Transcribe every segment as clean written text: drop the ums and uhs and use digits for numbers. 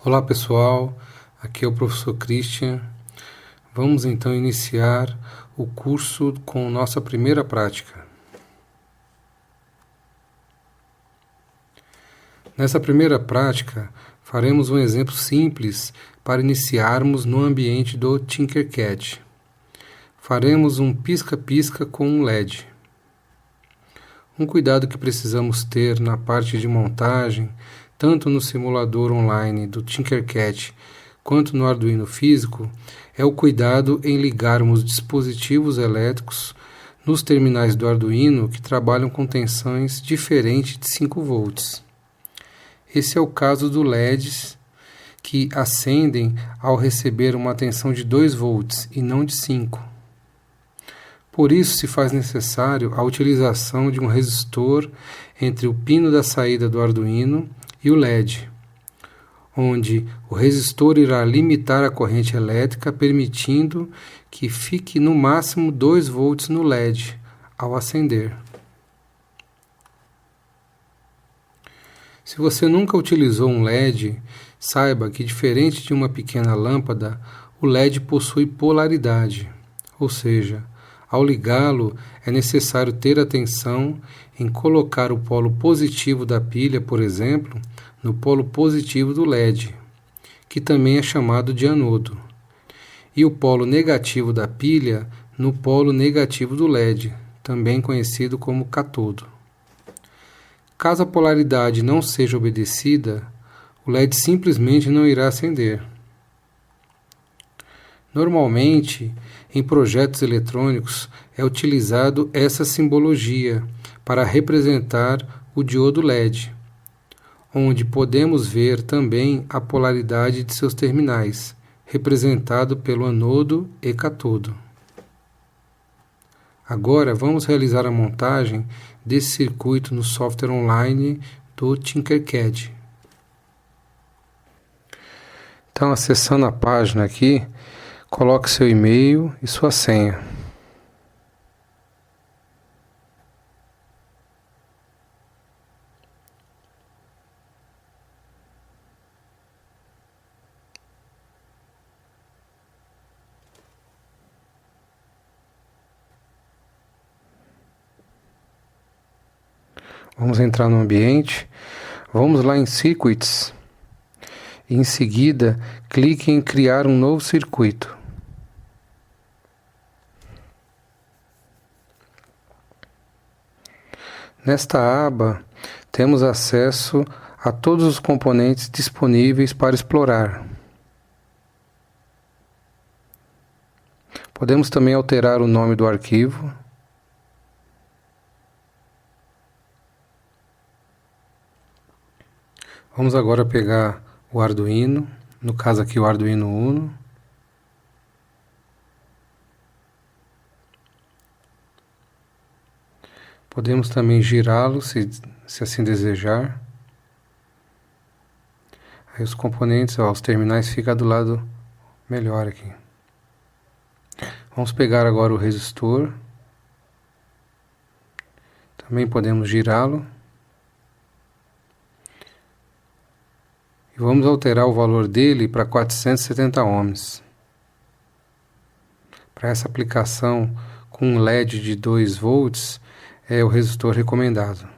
Olá pessoal, aqui é o professor Christian. Vamos então iniciar o curso com nossa primeira prática. Nessa primeira prática, faremos um exemplo simples para iniciarmos no ambiente do Tinkercad. Faremos um pisca-pisca com um LED. Um cuidado que precisamos ter na parte de montagem, tanto no simulador online do Tinkercad quanto no Arduino físico, é o cuidado em ligarmos dispositivos elétricos nos terminais do Arduino que trabalham com tensões diferentes de 5 volts. Esse é o caso do LEDs que acendem ao receber uma tensão de 2 volts e não de 5. Por isso se faz necessário a utilização de um resistor entre o pino da saída do Arduino e o LED, onde o resistor irá limitar a corrente elétrica, permitindo que fique no máximo 2 volts no LED ao acender. Se você nunca utilizou um LED, saiba que, diferente de uma pequena lâmpada, o LED possui polaridade, ou seja, ao ligá-lo, é necessário ter atenção em colocar o polo positivo da pilha, por exemplo, no polo positivo do LED, que também é chamado de anodo, e o polo negativo da pilha no polo negativo do LED, também conhecido como catodo. Caso a polaridade não seja obedecida, o LED simplesmente não irá acender. Normalmente, em projetos eletrônicos, é utilizado essa simbologia para representar o diodo LED, onde podemos ver também a polaridade de seus terminais, representado pelo anodo e catodo. Agora vamos realizar a montagem desse circuito no software online do Tinkercad. Então, acessando a página aqui, coloque seu e-mail e sua senha. Vamos entrar no ambiente. Vamos lá em Circuits. E em seguida, clique em criar um novo circuito. Nesta aba, temos acesso a todos os componentes disponíveis para explorar. Podemos também alterar o nome do arquivo. Vamos agora pegar o Arduino, no caso aqui o Arduino Uno. Podemos também girá-lo, se assim desejar. Aí os componentes, os terminais ficam do lado melhor aqui. Vamos pegar agora o resistor. Também podemos girá-lo. E vamos alterar o valor dele para 470 ohms. Para essa aplicação com um LED de 2 volts, é o resistor recomendado.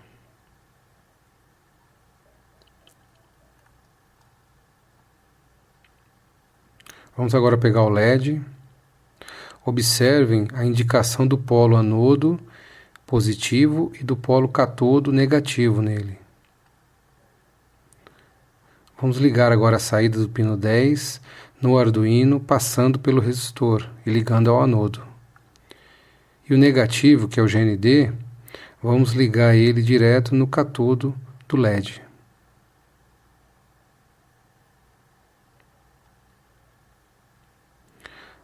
Vamos agora pegar o LED. Observem a indicação do polo anodo positivo e do polo catodo negativo nele. Vamos ligar agora a saída do pino 10 no Arduino, passando pelo resistor e ligando ao anodo. E o negativo, que é o GND, vamos ligar ele direto no catodo do LED.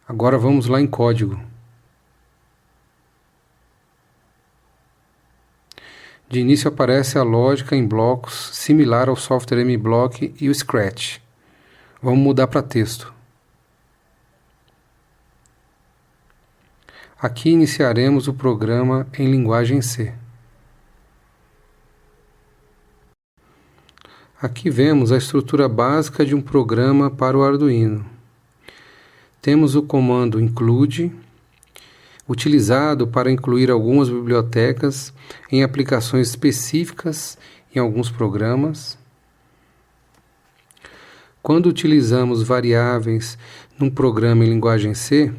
Agora vamos lá em código. De início aparece a lógica em blocos, similar ao software MBlock e o Scratch. Vamos mudar para texto. Aqui iniciaremos o programa em linguagem C. Aqui vemos a estrutura básica de um programa para o Arduino. Temos o comando include, utilizado para incluir algumas bibliotecas em aplicações específicas em alguns programas. Quando utilizamos variáveis num programa em linguagem C,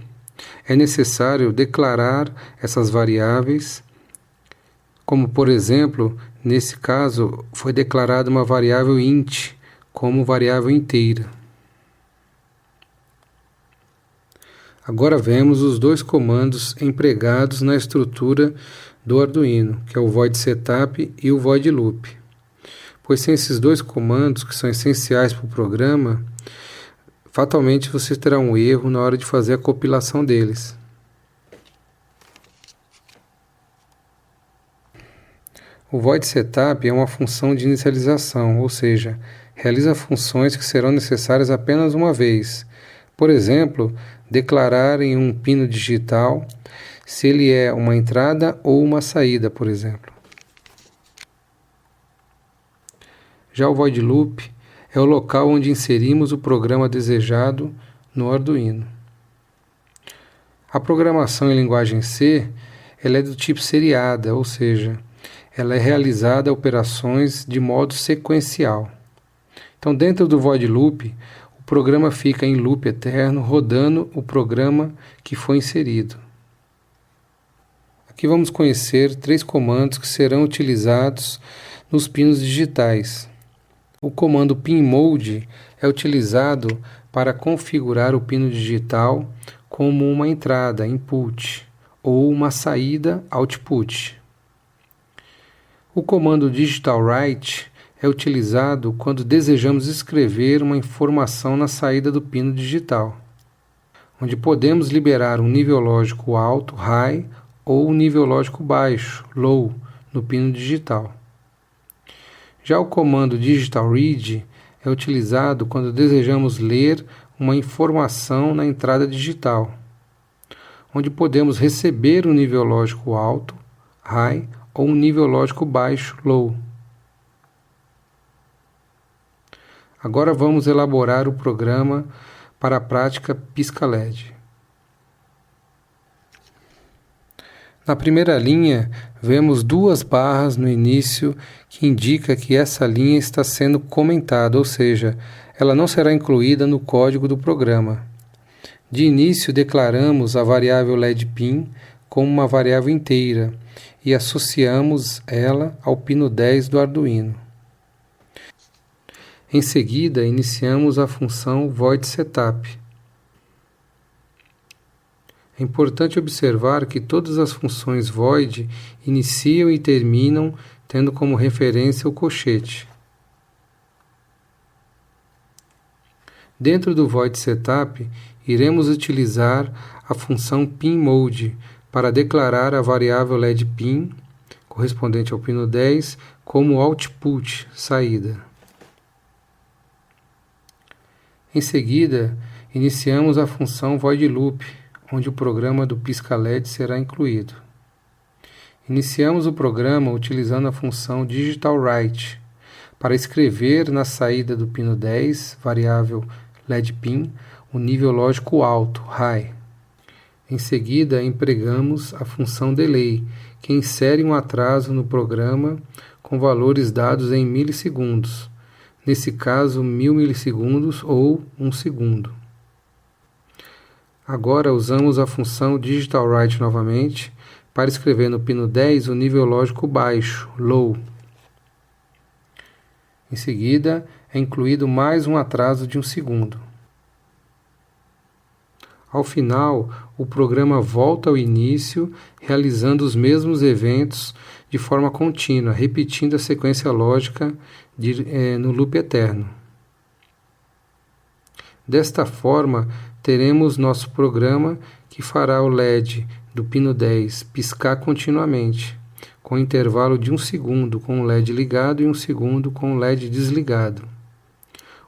é necessário declarar essas variáveis, como por exemplo, nesse caso, foi declarada uma variável int como variável inteira. Agora vemos os dois comandos empregados na estrutura do Arduino, que é o void setup e o void loop. Pois sem esses dois comandos, que são essenciais para o programa, fatalmente você terá um erro na hora de fazer a compilação deles. O void setup é uma função de inicialização, ou seja, realiza funções que serão necessárias apenas uma vez. Por exemplo, declarar em um pino digital se ele é uma entrada ou uma saída, por exemplo. Já o void loop é o local onde inserimos o programa desejado no Arduino. A programação em linguagem C ela é do tipo seriada, ou seja, ela é realizada operações de modo sequencial. Então, dentro do void loop, o programa fica em loop eterno, rodando o programa que foi inserido. Aqui vamos conhecer 3 comandos que serão utilizados nos pinos digitais. O comando pinMode é utilizado para configurar o pino digital como uma entrada, input, ou uma saída, output. O comando digitalWrite é utilizado quando desejamos escrever uma informação na saída do pino digital, onde podemos liberar um nível lógico alto, high, ou um nível lógico baixo, low, no pino digital. Já o comando digitalRead é utilizado quando desejamos ler uma informação na entrada digital, onde podemos receber um nível lógico alto, high, ou um nível lógico baixo, low. Agora vamos elaborar o programa para a prática pisca-LED. Na primeira linha, vemos 2 barras no início que indica que essa linha está sendo comentada, ou seja, ela não será incluída no código do programa. De início, declaramos a variável LEDPIN como uma variável inteira e associamos ela ao pino 10 do Arduino. Em seguida, iniciamos a função void setup. É importante observar que todas as funções void iniciam e terminam tendo como referência o colchete. Dentro do void setup, iremos utilizar a função pinMode para declarar a variável LEDPIN, correspondente ao pino 10, como output, saída. Em seguida, iniciamos a função void loop, onde o programa do pisca-LED será incluído. Iniciamos o programa utilizando a função digitalWrite para escrever na saída do pino 10, variável LEDPIN, o nível lógico alto, high. Em seguida, empregamos a função delay, que insere um atraso no programa com valores dados em milissegundos, nesse caso 1000 milissegundos ou 1 segundo. Agora usamos a função digitalWrite novamente para escrever no pino 10 o nível lógico baixo, low. Em seguida, é incluído mais um atraso de 1 segundo. Ao final, o programa volta ao início, realizando os mesmos eventos de forma contínua, repetindo a sequência lógica no loop eterno. Desta forma, teremos nosso programa que fará o LED do pino 10 piscar continuamente, com intervalo de 1 segundo com o LED ligado e 1 segundo com o LED desligado.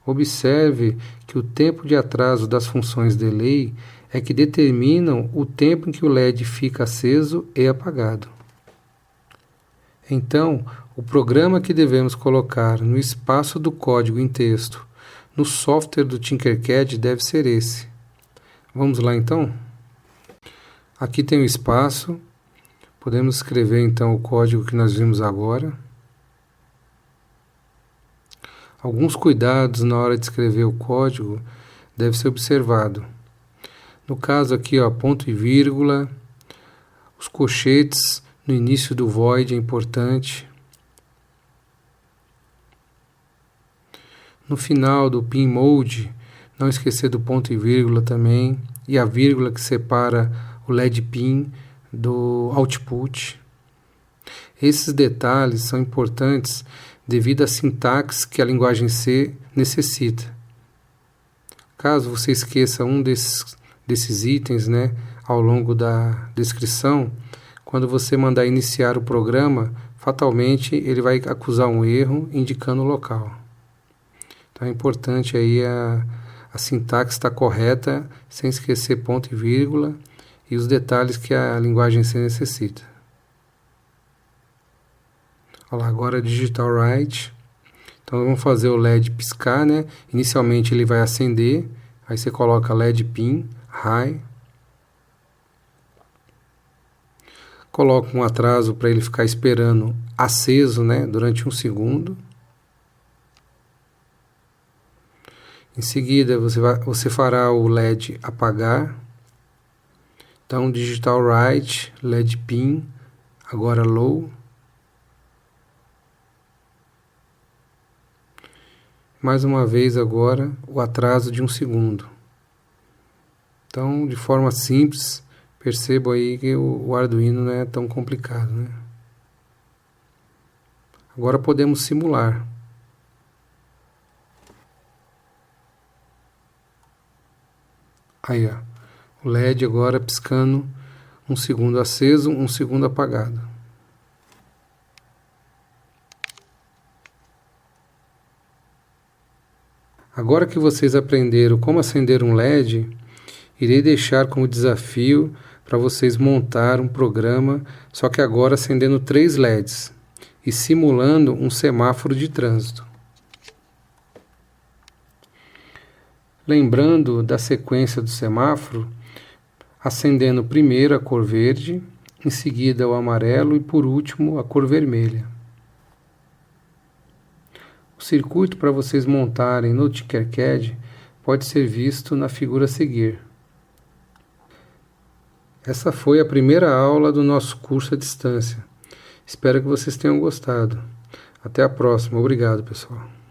Observe que o tempo de atraso das funções delay é que determinam o tempo em que o LED fica aceso e apagado. Então, O programa que devemos colocar no espaço do código em texto no software do Tinkercad deve ser esse. Vamos lá então? Aqui tem o espaço. Podemos escrever então o código que nós vimos agora. Alguns cuidados na hora de escrever o código devem ser observados. No caso aqui, ó, ponto e vírgula, os colchetes no início do void é importante. No final do pin mode, não esquecer do ponto e vírgula também, e a vírgula que separa o LED pin do output. Esses detalhes são importantes devido à sintaxe que a linguagem C necessita. Caso você esqueça um desses itens, né, ao longo da descrição, quando você mandar iniciar o programa, fatalmente ele vai acusar um erro indicando o local. Então é importante aí a sintaxe estar correta, sem esquecer ponto e vírgula e os detalhes que a linguagem C necessita. Olha lá, agora digital write. Então vamos fazer o LED piscar, né? Inicialmente ele vai acender, aí você coloca LED pin, high. Coloca um atraso para ele ficar esperando aceso, né? Durante 1 segundo. Em seguida, você fará o LED apagar. Então, digital write, LED pin, agora low. Mais uma vez agora, o atraso de 1 segundo. Então, de forma simples, percebo aí que o Arduino não é tão complicado, né? Agora podemos simular. Aí, ó, o LED agora piscando 1 segundo aceso, 1 segundo apagado. Agora que vocês aprenderam como acender um LED, irei deixar como desafio para vocês montar um programa, só que agora acendendo 3 LEDs e simulando um semáforo de trânsito. Lembrando da sequência do semáforo, acendendo primeiro a cor verde, em seguida o amarelo e por último a cor vermelha. O circuito para vocês montarem no Tinkercad pode ser visto na figura a seguir. Essa foi a primeira aula do nosso curso à distância. Espero que vocês tenham gostado. Até a próxima. Obrigado, pessoal.